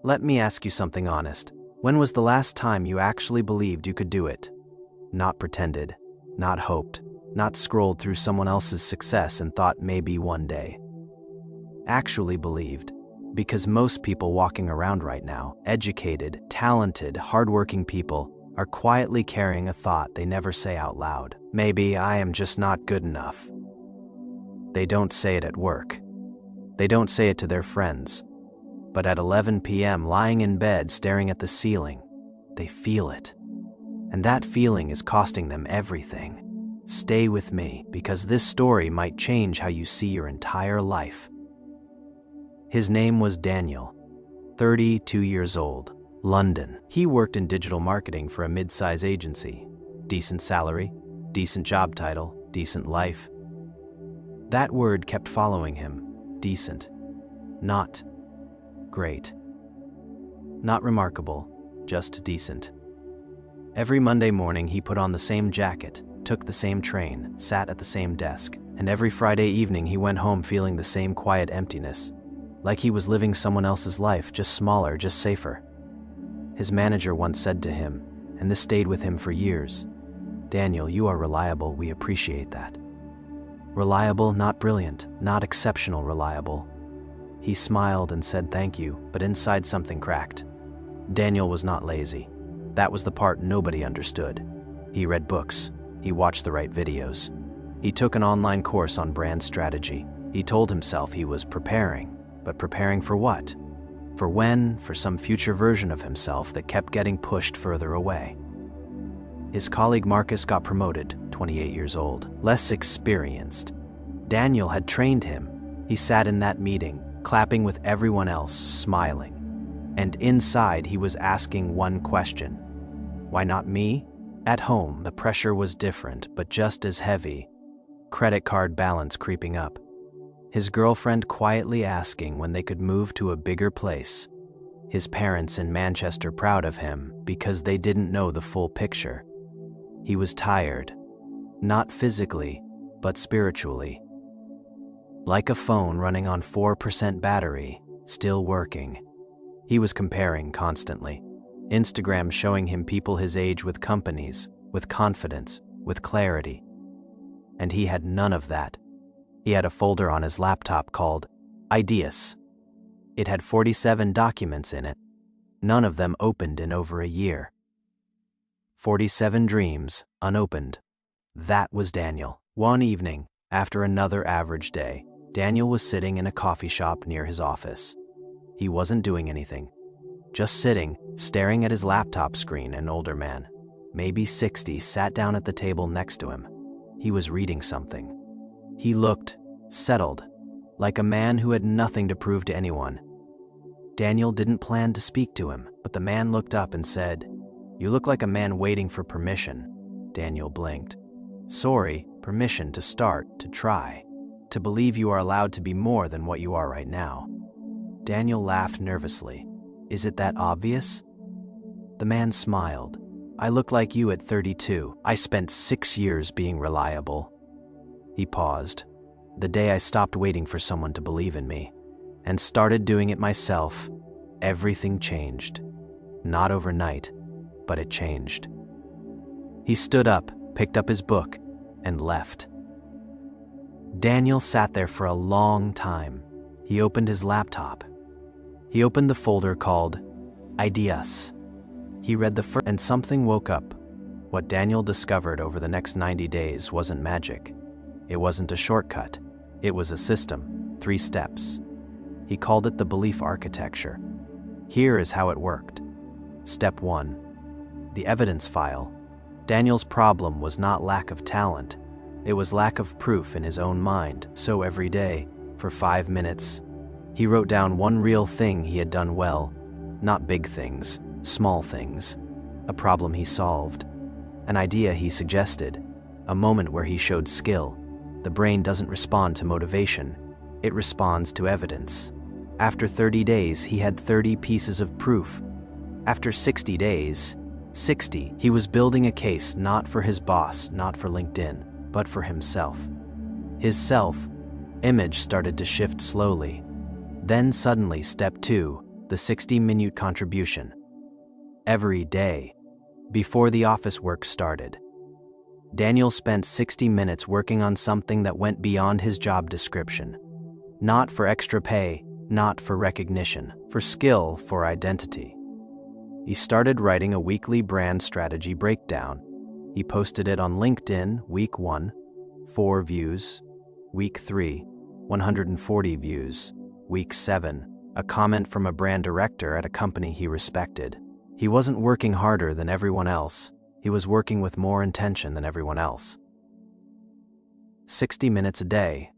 Let me ask you something honest. When was the last time you actually believed you could do it? Not pretended, not hoped, not scrolled through someone else's success and thought maybe one day. Actually believed. Because most people walking around right now, educated, talented, hardworking people, are quietly carrying a thought they never say out loud. Maybe I am just not good enough. They don't say it at work. They don't say it to their friends. But at 11 p.m., lying in bed staring at the ceiling, they feel it. And that feeling is costing them everything. Stay with me, because this story might change how you see your entire life. His name was Daniel, 32 years old, London. He worked in digital marketing for a mid-size agency. Decent salary, decent job title, decent life. That word kept following him. Decent. Not great. Not remarkable, just decent. Every Monday morning he put on the same jacket, took the same train, sat at the same desk, and every Friday evening he went home feeling the same quiet emptiness, like he was living someone else's life, just smaller, just safer. His manager once said to him, and this stayed with him for years, "Daniel, you are reliable, we appreciate that." Reliable, not brilliant, not exceptional reliable. He smiled and said thank you, but inside something cracked. Daniel was not lazy. That was the part nobody understood. He read books. He watched the right videos. He took an online course on brand strategy. He told himself he was preparing, but preparing for what? For when? For some future version of himself that kept getting pushed further away. His colleague Marcus got promoted, 28 years old, less experienced. Daniel had trained him. He sat in that meeting, clapping with everyone else, smiling. And inside he was asking one question. Why not me? At home, the pressure was different, but just as heavy. Credit card balance creeping up. His girlfriend quietly asking when they could move to a bigger place. His parents in Manchester proud of him because they didn't know the full picture. He was tired, not physically, but spiritually. Like a phone running on 4% battery, still working. He was comparing constantly. Instagram showing him people his age with companies, with confidence, with clarity. And he had none of that. He had a folder on his laptop called Ideas. It had 47 documents in it. None of them opened in over a year. 47 dreams, unopened. That was Daniel. One evening, after another average day, Daniel was sitting in a coffee shop near his office. He wasn't doing anything. Just sitting, staring at his laptop screen. An older man, maybe 60, sat down at the table next to him. He was reading something. He looked settled, like a man who had nothing to prove to anyone. Daniel didn't plan to speak to him, but the man looked up and said, "You look like a man waiting for permission." Daniel blinked. "Sorry, permission to start, to try, to believe you are allowed to be more than what you are right now." Daniel laughed nervously. "Is it that obvious?" The man smiled. "I look like you at 32. I spent 6 years being reliable." He paused. "The day I stopped waiting for someone to believe in me and started doing it myself, everything changed. Not overnight, but it changed." He stood up, picked up his book, and left. Daniel sat there for a long time. He opened his laptop. He opened the folder called Ideas. He read the first, and something woke up. What Daniel discovered over the next 90 days wasn't magic. It wasn't a shortcut. It was a system, 3 steps. He called it the belief architecture. Here is how it worked. Step 1. The evidence file. Daniel's problem was not lack of talent. It was lack of proof in his own mind. So every day, for 5 minutes, he wrote down one real thing he had done well. Not big things, small things. A problem he solved. An idea he suggested. A moment where he showed skill. The brain doesn't respond to motivation. It responds to evidence. After 30 days, he had 30 pieces of proof. After 60 days, 60, he was building a case not for his boss, not for LinkedIn, but for himself. His self-image started to shift slowly. Then suddenly, step 2, the 60-minute contribution. Every day, before the office work started, Daniel spent 60 minutes working on something that went beyond his job description. Not for extra pay, not for recognition, for skill, for identity. He started writing a weekly brand strategy breakdown. He posted it on LinkedIn, week 1, 4 views, week 3, 140 views, week 7, a comment from a brand director at a company he respected. He wasn't working harder than everyone else. He was working with more intention than everyone else. 60 minutes a day.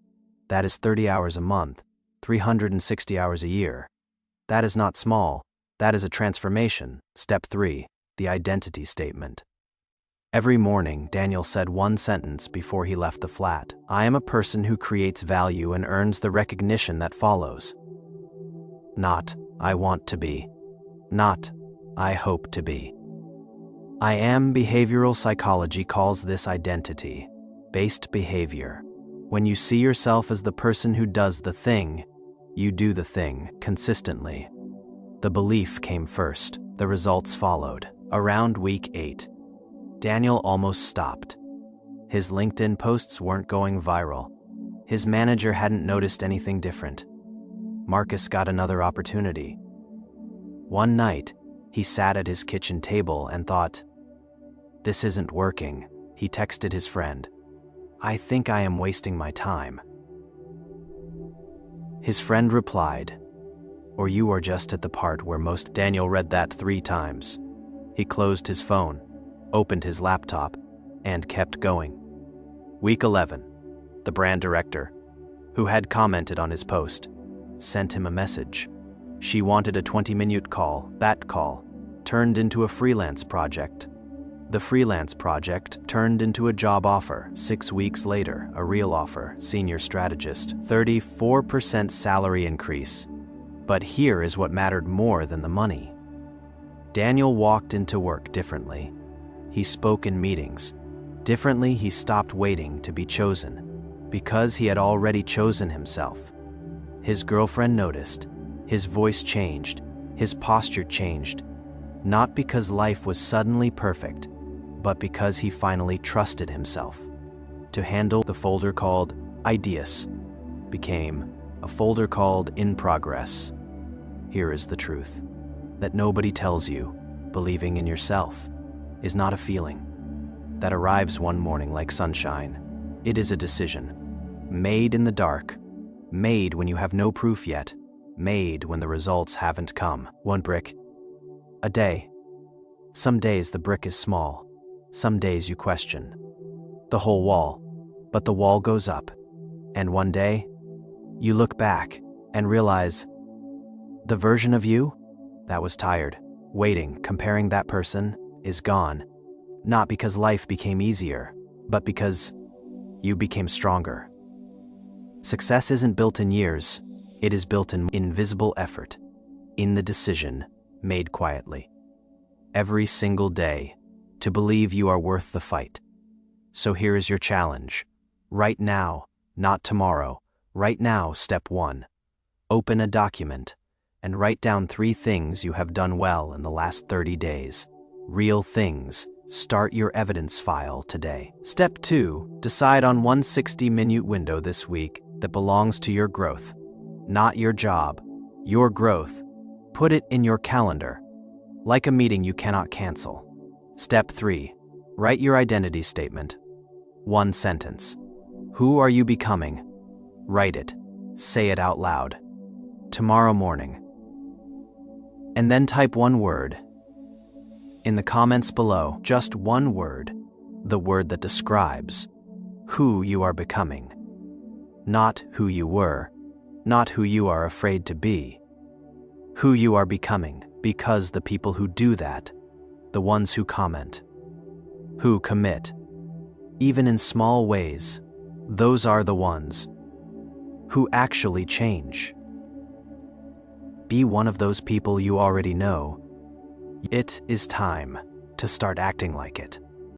That is 30 hours a month, 360 hours a year. That is not small. That is a transformation. Step 3, the identity statement. Every morning, Daniel said one sentence before he left the flat. I am a person who creates value and earns the recognition that follows. Not, I want to be. Not, I hope to be. I am. Behavioral psychology calls this identity-based behavior. When you see yourself as the person who does the thing, you do the thing consistently. The belief came first. The results followed. Around week 8, Daniel almost stopped. His LinkedIn posts weren't going viral. His manager hadn't noticed anything different. Marcus got another opportunity. One night, he sat at his kitchen table and thought, "This isn't working." He texted his friend, "I think I am wasting my time." His friend replied, "Or you are just at the part where most." Daniel read that 3 times. He closed his phone, opened his laptop, and kept going. Week 11, the brand director, who had commented on his post, sent him a message. She wanted a 20-minute call. That call turned into a freelance project. The freelance project turned into a job offer. 6 weeks later, a real offer, senior strategist, 34% salary increase. But here is what mattered more than the money. Daniel walked into work differently. He spoke in meetings. Differently, he stopped waiting to be chosen, because he had already chosen himself. His girlfriend noticed. His voice changed. His posture changed. Not because life was suddenly perfect, but because he finally trusted himself. To handle the folder called Ideas became a folder called In Progress. Here is the truth, that nobody tells you believing in yourself is not a feeling that arrives one morning like sunshine. It is a decision, made in the dark, made when you have no proof yet, made when the results haven't come. 1 brick a day. Some days the brick is small. Some days you question the whole wall, but the wall goes up. And one day, you look back and realize the version of you that was tired, waiting, comparing that person is gone. Not because life became easier, but because you became stronger. Success isn't built in years. It is built in invisible effort, in the decision made quietly. Every single day, to believe you are worth the fight. So here is your challenge. Right now, not tomorrow. Right now, step 1. Open a document and write down 3 things you have done well in the last 30 days. Real things. Start your evidence file today. Step 2. Decide on one 60-minute window this week that belongs to your growth. Not your job, your growth. Put it in your calendar, like a meeting you cannot cancel. Step 3. Write your identity statement. 1 sentence. Who are you becoming? Write it. Say it out loud. Tomorrow morning. And then type 1 word. In the comments below, just 1 word. The word that describes who you are becoming. Not who you were. Not who you are afraid to be. Who you are becoming, because the people who do that, the ones who comment, who commit, even in small ways, those are the ones who actually change. Be one of those people you already know. It is time to start acting like it.